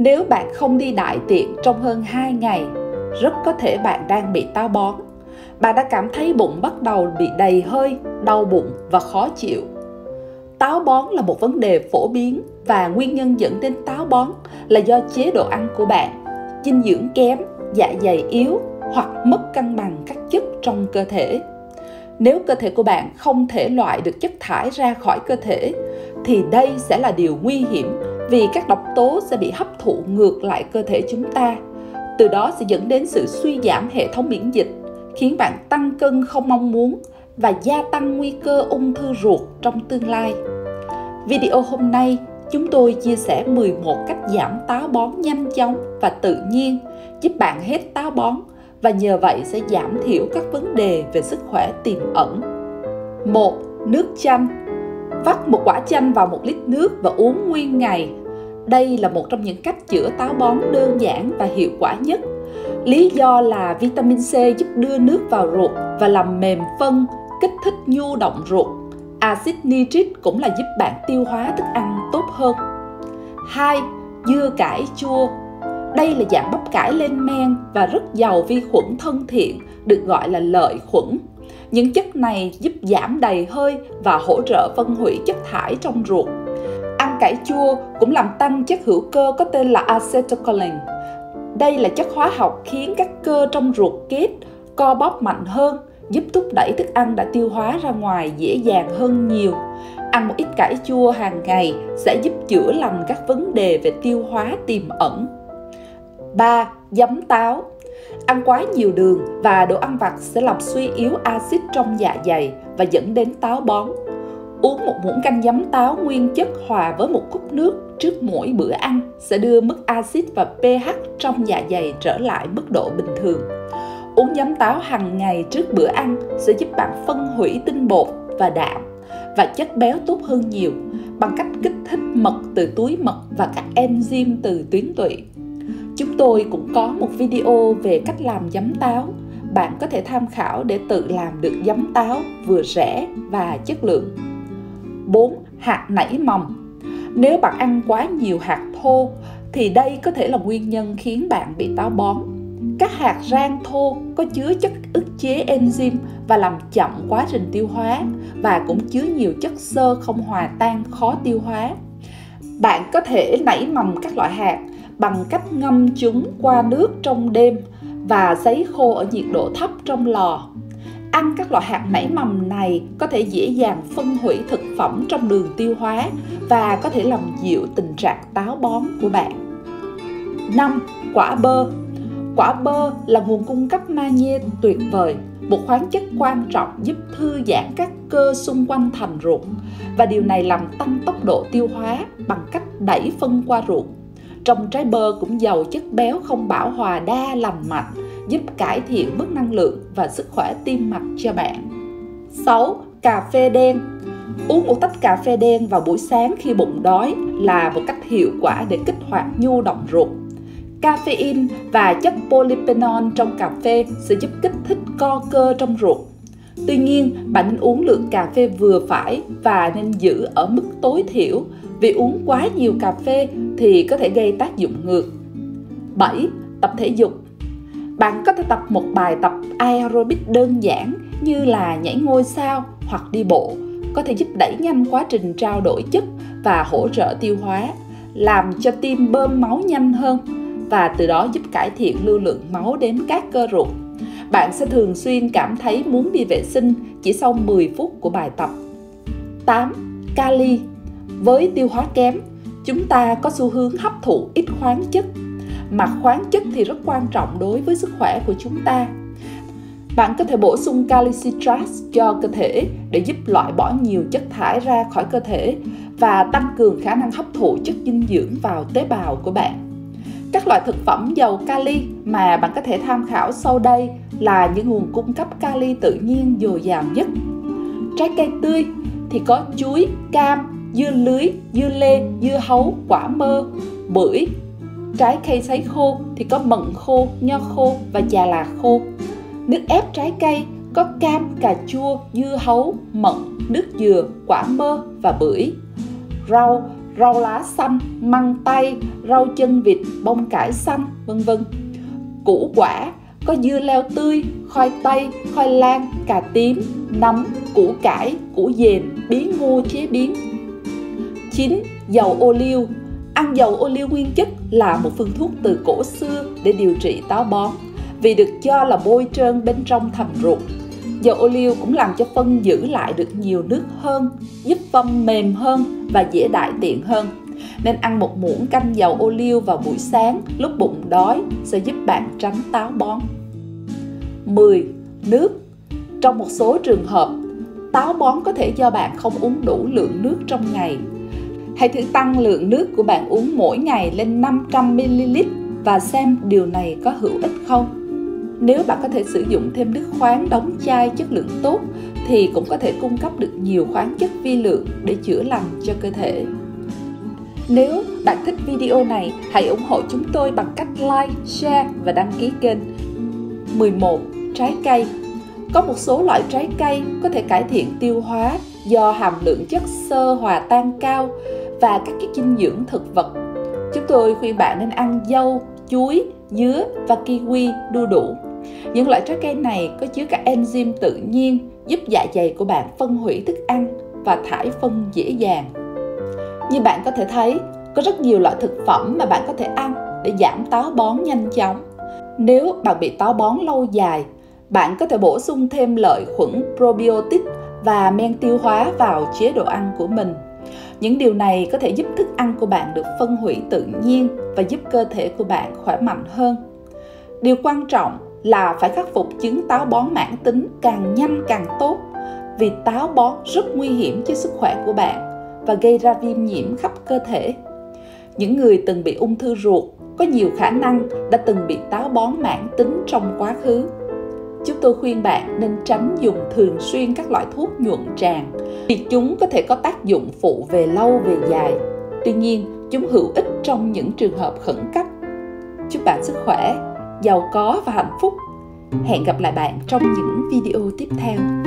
Nếu bạn không đi đại tiện trong hơn 2 ngày, rất có thể bạn đang bị táo bón. Bạn đã cảm thấy bụng bắt đầu bị đầy hơi, đau bụng và khó chịu. Táo bón là một vấn đề phổ biến và nguyên nhân dẫn đến táo bón là do chế độ ăn của bạn, dinh dưỡng kém, dạ dày yếu hoặc mất cân bằng các chất trong cơ thể. Nếu cơ thể của bạn không thể loại được chất thải ra khỏi cơ thể, thì đây sẽ là điều nguy hiểm vì các độc tố sẽ bị hấp thụ ngược lại cơ thể chúng ta. Từ đó sẽ dẫn đến sự suy giảm hệ thống miễn dịch, khiến bạn tăng cân không mong muốn và gia tăng nguy cơ ung thư ruột trong tương lai. Video hôm nay, chúng tôi chia sẻ 11 cách giảm táo bón nhanh chóng và tự nhiên, giúp bạn hết táo bón và nhờ vậy sẽ giảm thiểu các vấn đề về sức khỏe tiềm ẩn. 1. Nước chanh. Vắt một quả chanh vào 1 lít nước và uống nguyên ngày. Đây là một trong những cách chữa táo bón đơn giản và hiệu quả nhất. Lý do là vitamin C giúp đưa nước vào ruột và làm mềm phân, kích thích nhu động ruột. Axit nitric cũng là giúp bạn tiêu hóa thức ăn tốt hơn. 2. Dưa cải chua. Đây là dạng bắp cải lên men và rất giàu vi khuẩn thân thiện, được gọi là lợi khuẩn. Những chất này giúp giảm đầy hơi và hỗ trợ phân hủy chất thải trong ruột. Ăn cải chua cũng làm tăng chất hữu cơ có tên là acetylcholine. Đây là chất hóa học khiến các cơ trong ruột kết co bóp mạnh hơn, giúp thúc đẩy thức ăn đã tiêu hóa ra ngoài dễ dàng hơn nhiều. Ăn một ít cải chua hàng ngày sẽ giúp chữa lành các vấn đề về tiêu hóa tiềm ẩn. 3. Giấm táo. Ăn quá nhiều đường và đồ ăn vặt sẽ làm suy yếu axit trong dạ dày và dẫn đến táo bón. Uống một muỗng canh giấm táo nguyên chất hòa với một cốc nước trước mỗi bữa ăn sẽ đưa mức axit và pH trong dạ dày trở lại mức độ bình thường. Uống giấm táo hàng ngày trước bữa ăn sẽ giúp bạn phân hủy tinh bột và đạm và chất béo tốt hơn nhiều bằng cách kích thích mật từ túi mật và các enzyme từ tuyến tụy. Chúng tôi cũng có một video về cách làm giấm táo. Bạn có thể tham khảo để tự làm được giấm táo vừa rẻ và chất lượng. 4. Hạt nảy mầm. Nếu bạn ăn quá nhiều hạt thô thì đây có thể là nguyên nhân khiến bạn bị táo bón. Các hạt rang thô có chứa chất ức chế enzyme và làm chậm quá trình tiêu hóa và cũng chứa nhiều chất xơ không hòa tan khó tiêu hóa. Bạn có thể nảy mầm các loại hạt bằng cách ngâm chúng qua nước trong đêm và sấy khô ở nhiệt độ thấp trong lò. Ăn các loại hạt nảy mầm này có thể dễ dàng phân hủy thực phẩm trong đường tiêu hóa và có thể làm dịu tình trạng táo bón của bạn. 5. Quả bơ. Quả bơ là nguồn cung cấp magie tuyệt vời, một khoáng chất quan trọng giúp thư giãn các cơ xung quanh thành ruột, và điều này làm tăng tốc độ tiêu hóa bằng cách đẩy phân qua ruột. Trong trái bơ cũng giàu chất béo không bão hòa đa lành mạnh, giúp cải thiện mức năng lượng và sức khỏe tim mạch cho bạn. 6. Cà phê đen. Uống một tách cà phê đen vào buổi sáng khi bụng đói là một cách hiệu quả để kích hoạt nhu động ruột. Caffeine và chất polyphenol trong cà phê sẽ giúp kích thích co cơ trong ruột. Tuy nhiên, bạn nên uống lượng cà phê vừa phải và nên giữ ở mức tối thiểu, vì uống quá nhiều cà phê thì có thể gây tác dụng ngược. 7. Tập thể dục. Bạn có thể tập một bài tập aerobic đơn giản như là nhảy ngôi sao hoặc đi bộ, có thể giúp đẩy nhanh quá trình trao đổi chất và hỗ trợ tiêu hóa, làm cho tim bơm máu nhanh hơn và từ đó giúp cải thiện lưu lượng máu đến các cơ ruột. Bạn sẽ thường xuyên cảm thấy muốn đi vệ sinh chỉ sau 10 phút của bài tập. 8. Kali. Với tiêu hóa kém, chúng ta có xu hướng hấp thụ ít khoáng chất, mà khoáng chất thì rất quan trọng đối với sức khỏe của chúng ta. Bạn có thể bổ sung kali citrate cho cơ thể để giúp loại bỏ nhiều chất thải ra khỏi cơ thể và tăng cường khả năng hấp thụ chất dinh dưỡng vào tế bào của bạn. Các loại thực phẩm giàu kali mà bạn có thể tham khảo sau đây là những nguồn cung cấp kali tự nhiên dồi dào nhất. Trái cây tươi thì có chuối, cam, dưa lưới, dưa lê, dưa hấu, quả mơ, bưởi. Trái cây sấy khô thì có mận khô, nho khô và chà là khô. Nước ép trái cây có cam, cà chua, dưa hấu, mận, nước dừa, quả mơ và bưởi. Rau rau lá xanh, măng tây, rau chân vịt, bông cải xanh, vân vân. Củ quả có dưa leo tươi, khoai tây, khoai lang, cà tím, nấm, củ cải, củ dền, bí ngô chế biến. 9. Dầu ô liu. Ăn dầu ô liu nguyên chất là một phương thuốc từ cổ xưa để điều trị táo bón, vì được cho là bôi trơn bên trong thành ruột. Dầu ô liu cũng làm cho phân giữ lại được nhiều nước hơn, giúp phân mềm hơn và dễ đại tiện hơn. Nên ăn một muỗng canh dầu ô liu vào buổi sáng lúc bụng đói sẽ giúp bạn tránh táo bón. 10. Nước. Trong một số trường hợp, táo bón có thể do bạn không uống đủ lượng nước trong ngày. Hãy thử tăng lượng nước của bạn uống mỗi ngày lên 500ml và xem điều này có hữu ích không. Nếu bạn có thể sử dụng thêm nước khoáng đóng chai chất lượng tốt thì cũng có thể cung cấp được nhiều khoáng chất vi lượng để chữa lành cho cơ thể. Nếu bạn thích video này, hãy ủng hộ chúng tôi bằng cách like, share và đăng ký kênh. 11. Trái cây. Có một số loại trái cây có thể cải thiện tiêu hóa do hàm lượng chất xơ hòa tan cao và các chất dinh dưỡng thực vật. Chúng tôi khuyên bạn nên ăn dâu, chuối, dứa và kiwi đu đủ. Những loại trái cây này có chứa các enzyme tự nhiên giúp dạ dày của bạn phân hủy thức ăn và thải phân dễ dàng. Như bạn có thể thấy, có rất nhiều loại thực phẩm mà bạn có thể ăn để giảm táo bón nhanh chóng. Nếu bạn bị táo bón lâu dài, bạn có thể bổ sung thêm lợi khuẩn probiotic và men tiêu hóa vào chế độ ăn của mình. Những điều này có thể giúp thức ăn của bạn được phân hủy tự nhiên và giúp cơ thể của bạn khỏe mạnh hơn. Điều quan trọng là phải khắc phục chứng táo bón mãn tính càng nhanh càng tốt, vì táo bón rất nguy hiểm cho sức khỏe của bạn và gây ra viêm nhiễm khắp cơ thể. Những người từng bị ung thư ruột có nhiều khả năng đã từng bị táo bón mãn tính trong quá khứ. Chúng tôi khuyên bạn nên tránh dùng thường xuyên các loại thuốc nhuận tràng, vì chúng có thể có tác dụng phụ về lâu về dài. Tuy nhiên, chúng hữu ích trong những trường hợp khẩn cấp. Chúc bạn sức khỏe, giàu có và hạnh phúc. Hẹn gặp lại bạn trong những video tiếp theo.